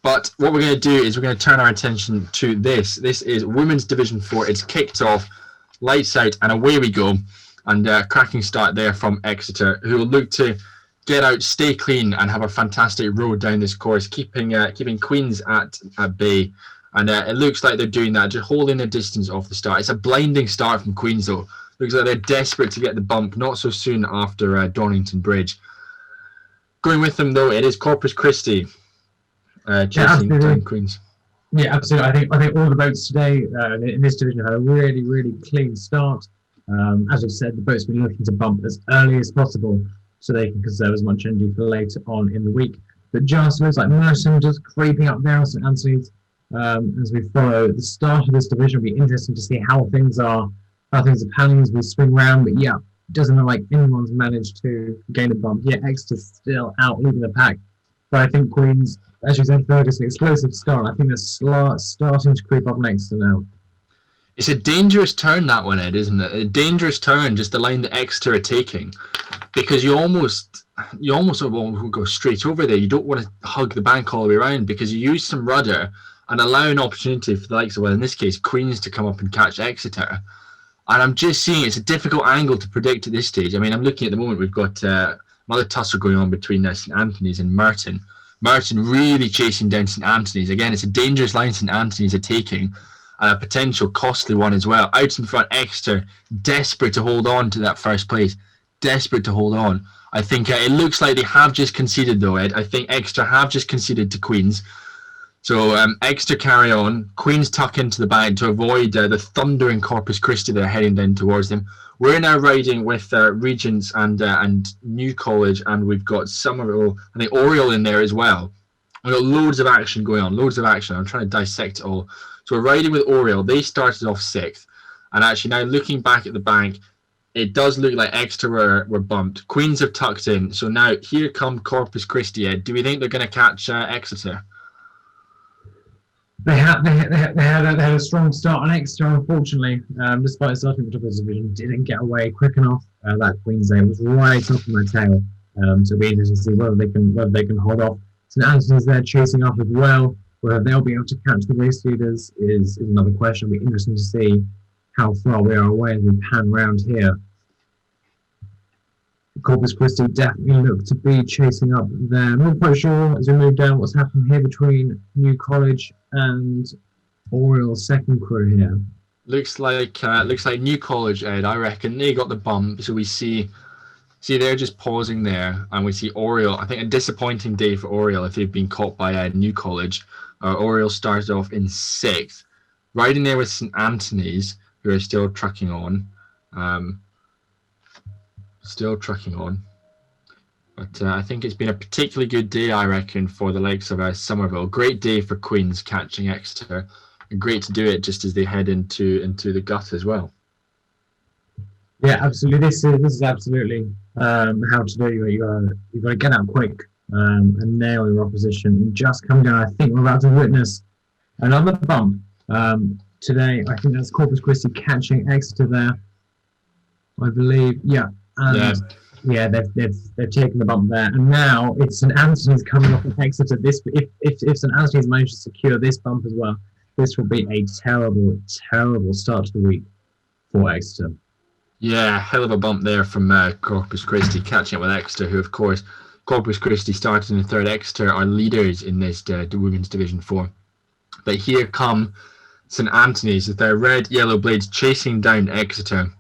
But what we're going to do is we're going to turn our attention to this. This is Women's Division 4. It's kicked off, lights out, and away we go. And cracking start there from Exeter, who will look to get out, stay clean, and have a fantastic road down this course, keeping Queens at bay. And it looks like they're doing that, just holding their distance off the start. It's a blinding start from Queens, though. Looks like they're desperate to get the bump, not so soon after Donington Bridge. Going with them, though, it is Corpus Christi. Chasing down Queens. Yeah, absolutely. I think all the boats today in this division had a really, really clean start. As I've said, the boats have been looking to bump as early as possible so they can conserve as much energy for later on in the week. But just looks like Merton just creeping up there on St Anthony's as we follow the start of this division. It'll be interesting to see how things are panning as we swing round. But yeah, it doesn't look like anyone's managed to gain a bump. Yeah, Exeter's still out leading the pack. But I think Queens, as you said, Ferguson, explosive start. I think they're starting to creep up next to now. It's a dangerous turn, that one, Ed, isn't it? A dangerous turn, just the line that Exeter are taking, because you almost sort of want to go straight over there. You don't want to hug the bank all the way around because you use some rudder and allow an opportunity for the likes of, well, in this case, Queens to come up and catch Exeter. And I'm just seeing it's a difficult angle to predict at this stage. I mean, I'm looking at the moment, we've got another tussle going on between St Anthony's and Merton. Merton really chasing down St Anthony's. Again, it's a dangerous line St Anthony's are taking. A potential costly one as well. Out in front, Exeter, desperate to hold on to that first place. Desperate to hold on. I think it looks like they have just conceded, though, Ed. I think Exeter have just conceded to Queens. So Exeter carry on. Queens tuck into the bag to avoid the thundering Corpus Christi that are heading down towards them. We're now riding with Regents and New College, and we've got Somerville, I think Oriel in there as well. We've got loads of action going on, loads of action. I'm trying to dissect it all. So we're riding with Oriel. They started off 6th. And actually now looking back at the bank, it does look like Exeter were bumped. Queens have tucked in. So now here come Corpus Christi, Ed. Do we think they're going to catch Exeter? They had a strong start on Exeter, unfortunately. Despite starting the top of the division, didn't get away quick enough. That Queens day was right up on their tail. So it'll be interesting to see whether they can hold off. St Anthony's there chasing up as well. Whether they'll be able to catch the race leaders is another question. It'll be interesting to see how far we are away as we pan round here. Corpus Christi definitely look to be chasing up there. I'm not quite sure as we move down what's happening here between New College and Oriel's second crew here. Looks like New College, Ed. I reckon they got the bump. So we see they're just pausing there, and we see Oriel. I think a disappointing day for Oriel if they've been caught by New College. Oriel started off in 6th, riding there with St Anthony's, who are still trucking on. But I think it's been a particularly good day, I reckon, for the likes of Somerville. Great day for Queens catching Exeter, and great to do it just as they head into the gut as well. Yeah, absolutely. This is absolutely how to do it. You've got to get out quick and nail your opposition and just come down. I think we're about to witness another bump today. I think that's Corpus Christi catching Exeter there, I believe. Yeah. Yeah, they've taken the bump there, and now it's St Anthony's coming off of Exeter. If St Anthony's managed to secure this bump as well, this will be a terrible, terrible start to the week for Exeter. Yeah, hell of a bump there from Corpus Christi catching up with Exeter, who of course Corpus Christi started in the 3rd. Exeter are leaders in this Women's Division 4. But here come St Anthony's with their red, yellow blades chasing down Exeter.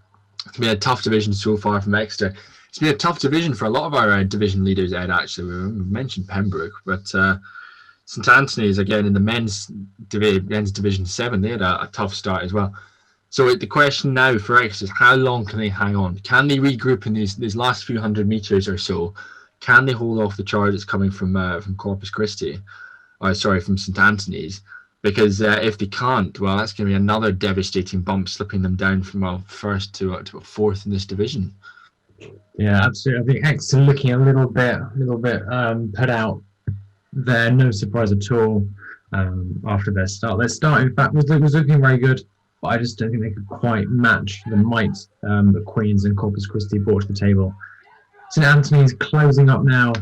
It's been a tough division so far from Exeter. It's been a tough division for a lot of our division leaders, Ed, actually. We've mentioned Pembroke, but St Anthony's, again, in the men's Division 7, they had a tough start as well. So the question now for Exeter is how long can they hang on? Can they regroup in these last few hundred metres or so? Can they hold off the charge that's coming from Corpus Christi? From St Anthony's? Because if they can't, well, that's going to be another devastating bump, slipping them down from 1st to 4th in this division. Yeah, absolutely. I think Exeter looking a little bit put out there. No surprise at all after their start. Their start, in fact, was looking very good, but I just don't think they could quite match the might that Queens and Corpus Christi brought to the table. St Anthony's closing up now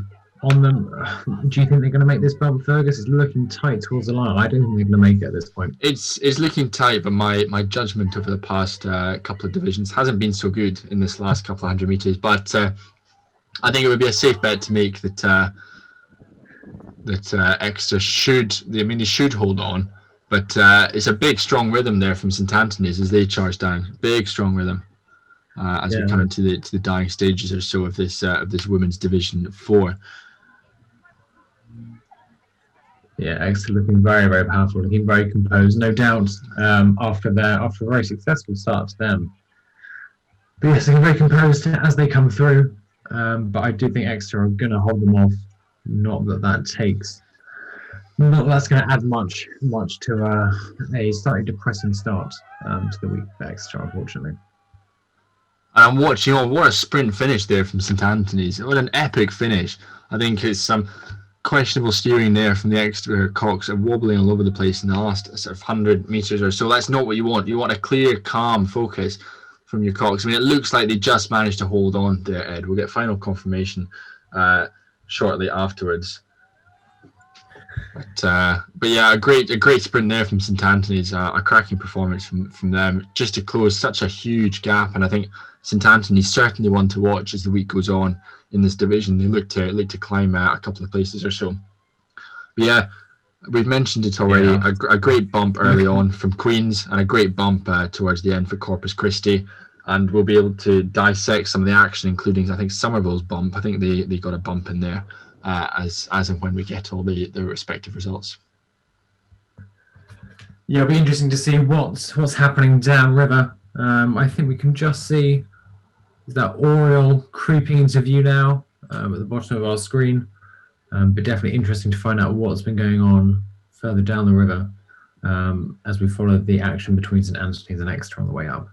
on them. Do you think they're going to make this bump, Fergus? It's looking tight towards the line. I don't think they're going to make it at this point. It's looking tight, but my judgment over the past couple of divisions hasn't been so good in this last couple of 100 meters. But I think it would be a safe bet to make that Exeter should. I mean, they should hold on, but it's a big, strong rhythm there from St Anthony's as they charge down. Big, strong rhythm as we come into the dying stages or so of this women's Division 4. Yeah, Exeter looking very, very powerful, looking very composed, no doubt, after a very successful start to them. But yes, looking very composed as they come through. But I do think Exeter are going to hold them off. Not that that's going to add much to a slightly depressing start to the week for Exeter, unfortunately. And I'm watching, what a sprint finish there from St Anthony's. What an epic finish. I think it's some questionable steering there from the Exeter cocks, wobbling all over the place in the last sort of 100 metres or so. That's not what you want. You want a clear, calm focus from your cocks. I mean, it looks like they just managed to hold on there, Ed. We'll get final confirmation shortly afterwards. But yeah, a great sprint there from St Anthony's. A cracking performance from them, just to close such a huge gap. And I think St Anthony's certainly one to watch as the week goes on in this division. They look to climb a couple of places or so. But yeah, we've mentioned it already. Yeah. A great bump early on from Queen's, and a great bump towards the end for Corpus Christi. And we'll be able to dissect some of the action, including I think Somerville's bump. I think they got a bump in there as and when we get all the respective results. Yeah, it'll be interesting to see what's happening downriver. I think we can just see that Oriel creeping into view now at the bottom of our screen. But definitely interesting to find out what's been going on further down the river as we follow the action between St Anthony's and Exeter on the way up.